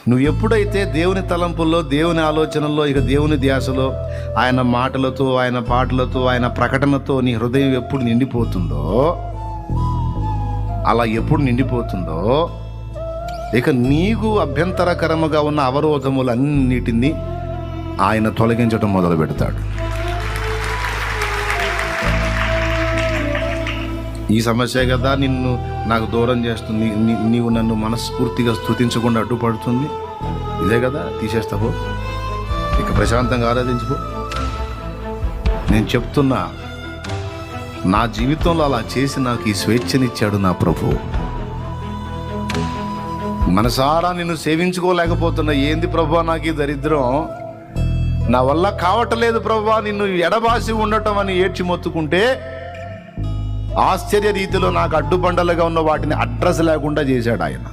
నువ్వు ఎప్పుడైతే దేవుని తలంపుల్లో, దేవుని ఆలోచనల్లో, ఇక దేవుని ధ్యాసలో, ఆయన మాటలతో, ఆయన పాటలతో, ఆయన ప్రకటనతో నీ హృదయం ఎప్పుడు నిండిపోతుందో, అలా ఎప్పుడు నిండిపోతుందో, ఇక నీకు అభ్యంతరకరముగా ఉన్న అవరోధములన్నిటినీ ఆయన తొలగించడం మొదలు పెడతాడు. ఈ సమస్య కదా నిన్ను నాకు దూరం చేస్తుంది, నీవు నన్ను మనస్ఫూర్తిగా స్తుతించకుండా అడ్డుపడుతుంది. ఇదే కదా, తీసేస్తావు, ఇక ప్రశాంతంగా ఆరాధించుకో. నేను చెప్తున్నా, నా జీవితంలో అలా చేసి నాకు ఈ స్వేచ్ఛనిచ్చాడు నా ప్రభువు. మనసారా నిన్ను సేవించుకోలేకపోతున్నా. ఏంది ప్రభువా నాకు ఈ దరిద్రం, నా వల్ల కావట్లేదు ప్రభువా, నిన్ను ఎడబాసి ఉండటం అని ఏడ్చి మొత్తుకుంటే ఆశ్చర్య రీతిలో నాకు అడ్డుబండలుగా ఉన్న వాటిని అడ్రస్ లేకుండా చేశాడు ఆయన.